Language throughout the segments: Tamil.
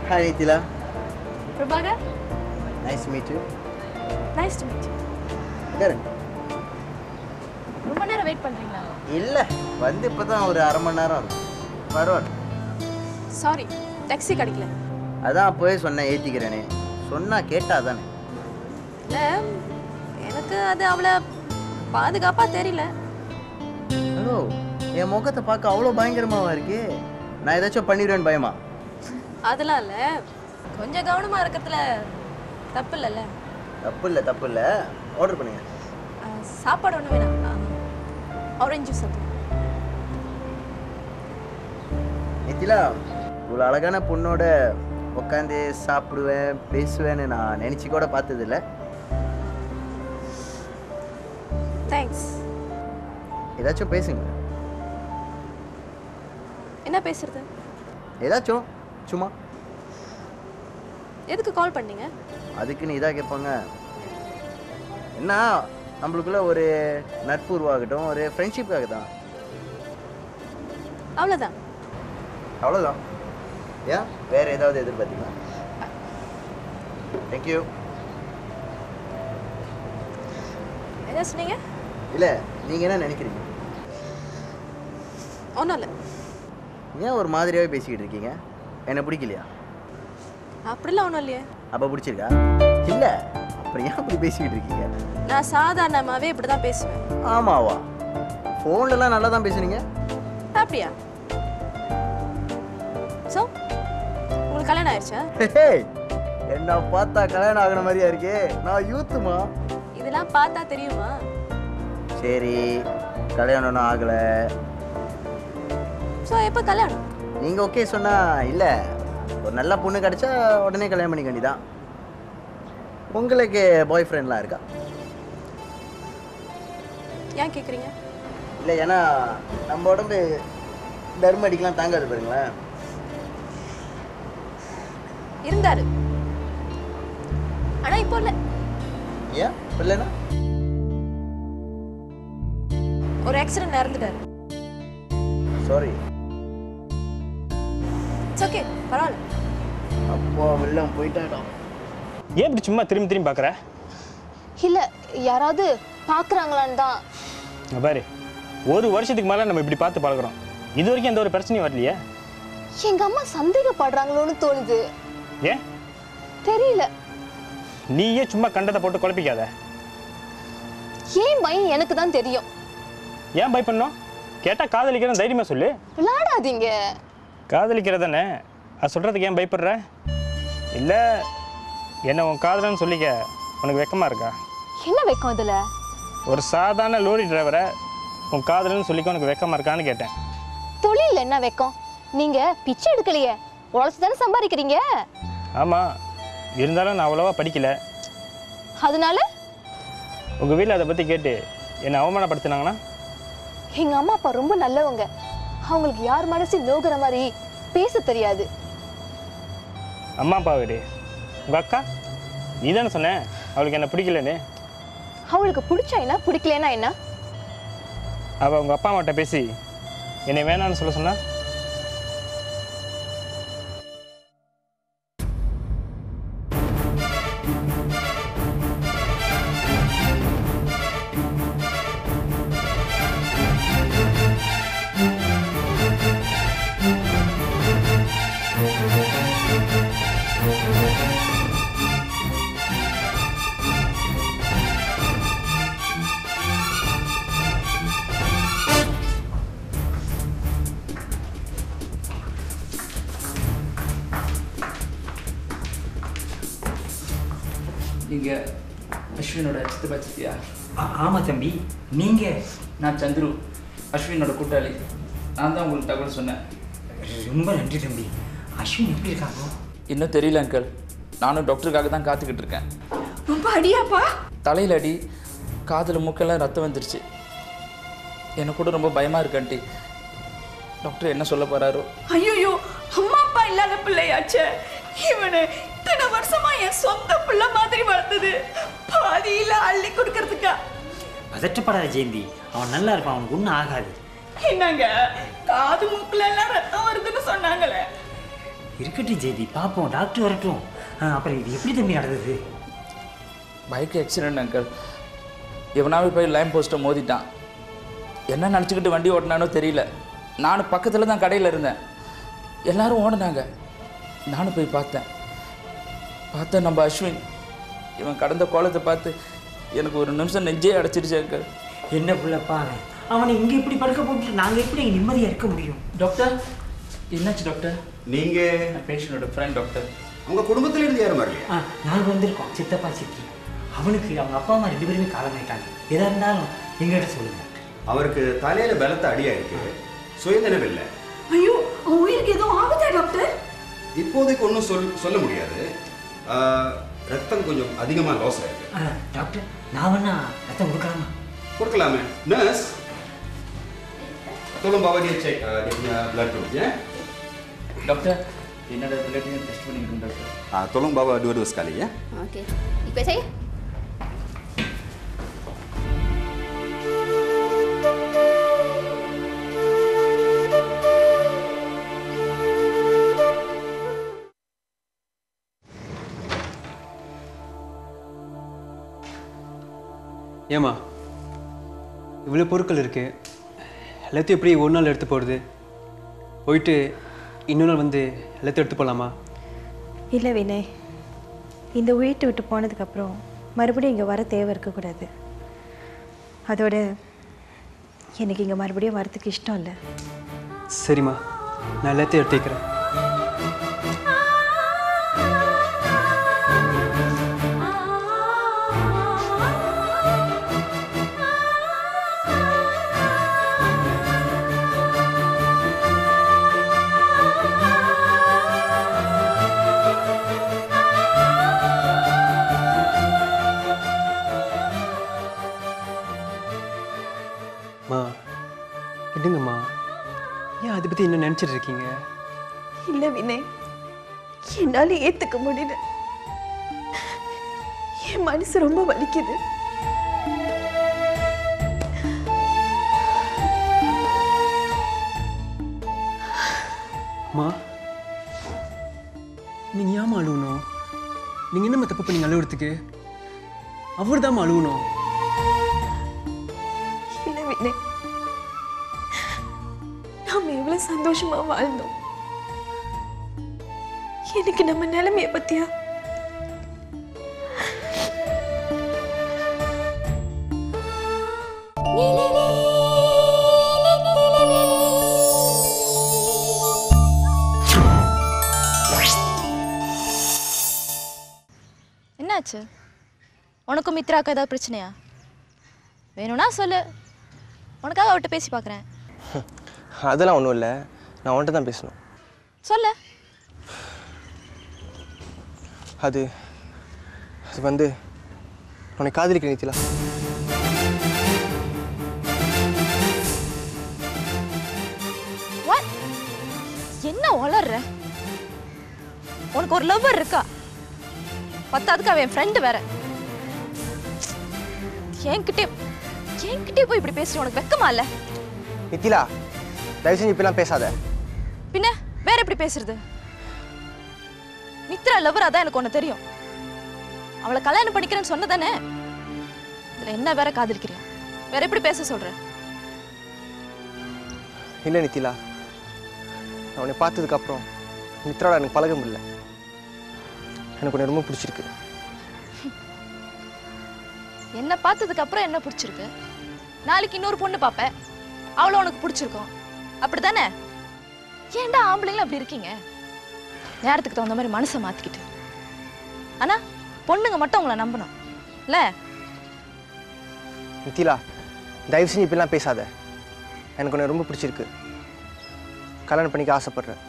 Hi, Nithila. Prabhakar? Nice to meet you. Nice to meet you. Karan. ரொம்ப நேரம் வெயிட் பண்றீங்களா? இல்ல, வந்து இப்பதான் ஒரு அரை மணி நேரம் ஆகும். பரவாயில்ல. சாரி, டாக்ஸி கிடைக்கல. அதான் அப்போவே சொன்னேன் ஏத்திக்கிறேனே. சொன்னா கேட்டாதானே. இல்ல, எனக்கு அது அவ்வளோ பாதுகாப்பா தெரியல. ஹலோ, என் முகத்தை பார்க்க அவ்வளோ பயங்கரமாவா இருக்கு? நான் ஏதாச்சும் பண்ணிடுவேன்னு பயமா? அதெல்லாம் இல்ல, கொஞ்சம் கவனமா இருக்கிறதுல தப்பு இல்லைல்ல. தப்பு இல்லை. ஆர்டர் பண்ணுங்க. சாப்பாடு ஒன்று வேணாம், ஆரஞ்சு ஜூஸ் அது. நித்திலா, இவ்வளோ அழகான பொண்ணோட உட்காந்து சாப்பிடுவேன் பேசுவேன்னு நான் நினச்சி கூட பார்த்ததில்ல. தேங்க்ஸ். ஏதாச்சும் பேசுங்க. என்ன பேசுறது? ஏதாச்சும் சும்மா. எதுக்கு கால் பண்ணீங்க? அதுக்குன்னு இதாக கேட்பாங்க. என்ன நம்மளுக்குள்ள ஒரு நட்பு உருவாகட்டும், ஒரு ஃப்ரெண்ட்ஷிப்காக தான். அவ்வளோதான். அவ்வளோதான். ஏன் வேற ஏதாவது எதிர்பார்த்தீங்களா? தேங்க்யூ. என்ன சொன்னீங்க? இல்லை, நீங்கள் என்ன நினைக்கிறீங்க? ஒன்றும் இல்லை. ஏன் ஒரு மாதிரியாகவே பேசிக்கிட்டு இருக்கீங்க? என்ன பிடிக்கலையா? அப்படிலாம் ஒன்றும் இல்லையே. அப்போ பிடிச்சிருக்கா? இல்லை, அப்புறம் ஏன் அப்படி பேசிக்கிட்டு இருக்கீங்க? நான் சாதாரணமாகவே இப்படி தான் பேசுவேன். ஆமாவா? ஃபோன்லலாம் நல்லா தான் பேசுனீங்க. அப்படியா? ஸோ உங்களுக்கு கல்யாணம் ஆயிடுச்சா? என்ன பார்த்தா கல்யாணம் ஆகின மாதிரியா இருக்கே. நான் யூத்துமா. இதெல்லாம் பார்த்தா தெரியுமா? சரி, கல்யாணம்னா ஆகலை. ஸோ எப்போ கல்யாணம்? நீங்கள் ஓகே சொன்னா இல்லை, ஒரு நல்ல பொண்ணு கிடைச்சா உடனே கல்யாணம் பண்ணிக்க வேண்டியதான். உங்களுக்கு பாய் ஃப்ரெண்ட்லாம் இருக்கா? ஏன் கேட்குறீங்க? இல்லை, ஏன்னா நம்ம உடம்பு தர்ம அடிக்கலாம் தாங்காது பாருங்களேன். இருந்தாரு, ஆனா இப்போ இல்லை. ஏன் இல்லைன்னா? ஒரு ஆக்சிடென்ட் இறந்துட்டாரு. சாரி. இட்ஸ் ஓகே, பரவாயில்ல. அப்போ வெள்ளம் போயிட்டாடா. ஏன் இப்படி சும்மா திரும்பி திரும்பி பார்க்குற? இல்லை, யாராவது பார்க்குறாங்களான்னு தான். பாரு, ஒரு வருஷத்துக்கு மேலே நம்ம இப்படி பார்த்து பழகுறோம். இது வரைக்கும் எந்த ஒரு பிரச்சனையும் வரலையே. எங்கள் அம்மா சந்தேகப்படுறாங்களோன்னு தோணுது. ஏன் தெரியல. நீயே சும்மா கண்டதை போட்டு குழப்பிக்காத. ஏன் பயம் எனக்கு தான் தெரியும். ஏன் பயப்படணும்? கேட்டால் காதலிக்கிறேன் தைரியமாக சொல்லு. விளையாடாதீங்க. காதலிக்கிறதானே, அது சொல்கிறதுக்கு ஏன் பயப்படுற? இல்லை என்ன உன் காதலன்னு சொல்லிக்க உனக்கு வெக்கமாக இருக்கா? என்ன வெக்கம் இதில்? ஒரு சாதாரண லோரி டிரைவரை உன் காதலன்னு சொல்லிக்க உனக்கு வெக்கமாக இருக்கான்னு கேட்டேன். தொழில் என்ன வெக்கம்? நீங்கள் பிச்சை எடுக்கலையே, உழைச்சி தானே சம்பாதிக்கிறீங்க. ஆமாம், இருந்தாலும் நான் அவ்வளோவா படிக்கலை. அதனால உங்கள் வீட்டில் அதை பற்றி கேட்டு என்னை அவமானப்படுத்தினாங்கன்னா? எங்கள் அம்மா அப்பா ரொம்ப நல்லவங்க. அவங்களுக்கு யார் மனசு நோகிற மாதிரி பேச தெரியாது. அம்மா அப்பா வீடு. உங்கள் அக்கா நீ தானே சொன்ன அவளுக்கு என்ன பிடிக்கலன்னு. அவளுக்கு பிடிச்சா என்ன, பிடிக்கலன்னா என்ன? அவள் உங்கள் அப்பா அம்மாட்ட பேசி என்னை வேணான்னு சொல்ல சொன்னா? நீங்கள் அஸ்வினோட சித்தப்பா சித்தியா? ஆமாம் தம்பி. நீங்கள்? நான் சந்துரு, அஸ்வினோட கூட்டாளி. நான் தான் உங்களுக்கு தகவல் சொன்னேன். ரொம்ப நன்றி தம்பி. அஸ்வின் எப்படி இருக்காங்க? இன்னும் தெரியல அங்கிள். நானும் டாக்டருக்காக தான் காத்துக்கிட்டு இருக்கேன். ரொம்ப அடியாப்பா? தலையில் அடி, காதில் மூக்கெல்லாம் ரத்தம் வந்துருச்சு. எனக்கு கூட ரொம்ப பயமாக இருக்கு ஆண்டி. டாக்டர் என்ன சொல்ல போகிறாரோ? ஐயோ, அம்மா அப்பா இல்லாத பிள்ளையாச்சே. இவனை இத்தனை வருஷமா என் சொந்த பிள்ளை மாதிரி வளர்த்தது பாதியில அள்ளி கொடுக்கறதுக்கா? பதற்றப்படாத ஜெயந்தி, அவன் நல்லா இருப்பான், அவனுக்கு ஒன்றும் ஆகாது. என்னங்க, காது மூக்குல எல்லாம் ரத்தம் வருதுன்னு சொன்னாங்களே, இருக்கட்டும் ஜெயதி, பார்ப்போம், டாக்டர் வரட்டும். அப்புறம் இது எப்படி தம்பி நடந்தது? Bike accident uncle. இவனாவே போய் லைன் போஸ்ட்டை மோதிட்டான். என்ன நினச்சிக்கிட்டு வண்டி ஓட்டினானோ தெரியல. நானும் பக்கத்தில் தான் கடையில் இருந்தேன். எல்லாரும் ஓடினாங்க. நானும் போய் பார்த்தேன். நம்ம அஸ்வின் இவன் கடந்த கோலத்தை பார்த்து எனக்கு ஒரு நிமிஷம் நெஞ்சே அடைச்சிருச்சு அங்கிள். என்ன பிள்ளைப்பா அவனை இங்கே இப்படி படுக்க போட்டு நாங்கள் எப்படி இங்கே நிம்மதியாக இருக்க முடியும்? டாக்டர் என்னாச்சு டாக்டர்? நீங்கள் பேஷண்டோட ஃப்ரெண்ட் டாக்டர். உங்கள் குடும்பத்திலேருந்து யாரும் வரலையா? நாங்கள் வந்திருக்கோம், சித்தப்பா சித்தி. அவனுக்கு அவங்க அப்பா அம்மா 2 பேருமே காலமாயிட்டாங்க. எதாக இருந்தாலும் எங்கள்கிட்ட சொல்லுங்க. அவருக்கு தலையில் பலத்த அடியாக இருக்கு, சுயநினைவு இல்லை. ஐயோ, உயிருக்கு எதுவும் ஆகுதா டாக்டர்? இப்போதைக்கு ஒன்றும் சொல்ல முடியாது. ரத்தம் கொஞ்சம் அதிகமாக லாஸ் ஆயிருக்கு. டாக்டர், நான் வேணா ரத்தம் கொடுக்கலாமா? கொடுக்கலாமே. Nurse tolong bawa dia cek dia punya blood group ya. Dokter, என்னோட பிளட்டையும் டெஸ்ட் பண்ணிக்கணும் doctor. Tolong bawa dua-dua sekali ya. Okey. Ikut saya. ஏம்மா இவ்வளோ பொருட்கள் இருக்குது, எல்லாத்தையும் எப்படி ஒரு நாள் எடுத்து போகிறது? போயிட்டு இன்னொரு நாள் வந்து எல்லாத்தையும் எடுத்து போகலாமா? இல்லை வினய், இந்த வீட்டை விட்டு போனதுக்கப்புறம் மறுபடியும் இங்கே வர தேவை இருக்கக்கூடாது. அதோட எனக்கு இங்கே மறுபடியும் வரத்துக்கு இஷ்டம் இல்லை. சரிம்மா, நான் எல்லாத்தையும் எடுத்து வைக்கிறேன். என்னங்கம்மா, ஏன் அதை பற்றி இன்னும் நினச்சிட்டு இருக்கீங்க? இல்லை வினய், என்னால் ஏற்றுக்க முடியல. என் மனசு ரொம்ப வலிக்குது. அம்மா, நீங்கள் ஏமா அழுவணும்? நீங்கள் என்னம்மா தப்பு பண்ணீங்க அழுவுறதுக்கு? அவர் தான் அழுவணும். இல்லை வினய், நாம எவ்வளவு சந்தோஷமா வாழ்ந்தோம். எனக்கு நம்ம நிலைமைய பத்தியா? என்னாச்சு? உனக்கும் மித்ராக்கு ஏதாவது பிரச்சனையா? வேணும்னா சொல்லு, உனக்காக அவட்ட பேசி பார்க்குறேன். அதெல்லாம் ஒன்றும் இல்லை, நான் அவன்கிட்ட தான் பேசணும். சொல்ல. அது வந்து உன்னை காதலிக்க நித்திலா. என்ன வளர்ற? உனக்கு ஒரு லவ்வர் இருக்கா? பத்தாதுக்கு அவன் ஃப்ரெண்டு வேற. என்கிட்டே போய் இப்படி பேசுற உனக்கு வெக்கமா இல்ல? நித்திலா, தயவு செஞ்சு இப்பெல்லாம் பேசாத. பின்ன வேற எப்படி பேசுறது? மித்ரா லவ்வர், அதான் எனக்கு ஒண்ணு தெரியும். அவளை கல்யாணம் பண்ணிக்கிறேன்னு சொன்னதானே? இதுல என்ன வேற காதலிக்கிறியா? வேற எப்படி பேச சொல்ற? இல்லை நித்திலா, நான் உன்னை பார்த்ததுக்கு அப்புறம் மித்ராவோட எனக்கு பழக முடியல. எனக்கு உன்னை ரொம்ப பிடிச்சிருக்கு. என்ன பார்த்ததுக்கு அப்புறம் என்ன பிடிச்சிருக்கு? நாளைக்கு இன்னொரு பொண்ணு பாப்ப, அவளை உனக்கு பிடிச்சிருக்கும், அப்படித்தானே? ஏன்டா ஆம்பளைங்களும் அப்படி இருக்கீங்க? நேரத்துக்கு தகுந்த மாதிரி மனசை மாத்திக்கிட்டு. ஆனா பொண்ணுங்க மட்டும் உங்களை நம்பணும் இல்ல? நித்திலா, தயவு செஞ்சு இப்பெல்லாம் பேசாத. எனக்கு உன்னை ரொம்ப பிடிச்சிருக்கு. கல்யாணம் பண்ணிக்க ஆசைப்படுறேன்.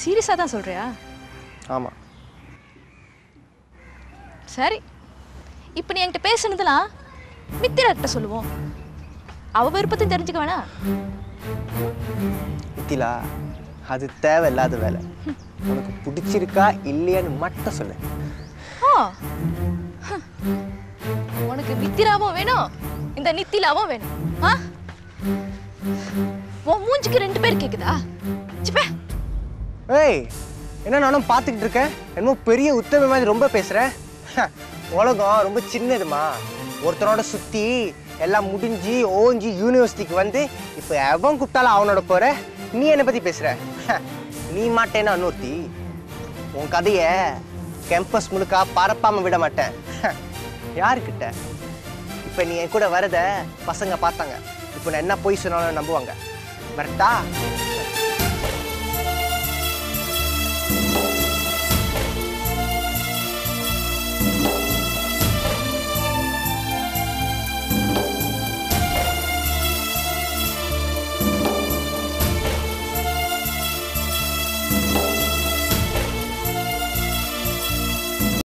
சீரியஸா தான் சொல்றியா? ஆமாம். சரி, இப்போ நீ என்கிட்ட பேசுனதுலாம் மித்திரா கிட்ட சொல்லுவோம். அவ விருப்பத்தையும் தெரிஞ்சுக்க வேணா? நித்திலா, அது தேவையில்லாத வேலை. உனக்கு பிடிச்சிருக்கா இல்லையான்னு மட்டும் சொல்லு. உனக்கு மித்திராவும் வேணும், இந்த நித்திலாவும் வேணும். உன் மூஞ்சிக்கு 2 பேர் கேக்குதா? சிப்பே, ஏய் என்ன நானும் பார்த்துக்கிட்டு இருக்கேன், என்னமோ பெரிய உத்தம மாதிரி ரொம்ப பேசுகிறேன். உலகம் ரொம்ப சின்னதுமா. ஒருத்தனோட சுற்றி எல்லாம் முடிஞ்சு ஓஞ்சி யூனிவர்சிட்டிக்கு வந்து இப்போ எவன் கூப்பிட்டாலும் அவனோட போகிற. நீ என்னை பற்றி பேசுகிற? நீ மாட்டேன்னா இன்னொருத்தி. உன் கதையை கேம்பஸ் முழுக்கா பரப்பாமல் விட மாட்டேன். யாருக்கிட்ட? இப்போ நீ என் கூட வரத பசங்க பார்த்தாங்க. இப்போ நான் என்ன போய் சொன்னாலும் நம்புவாங்க. வரட்டா?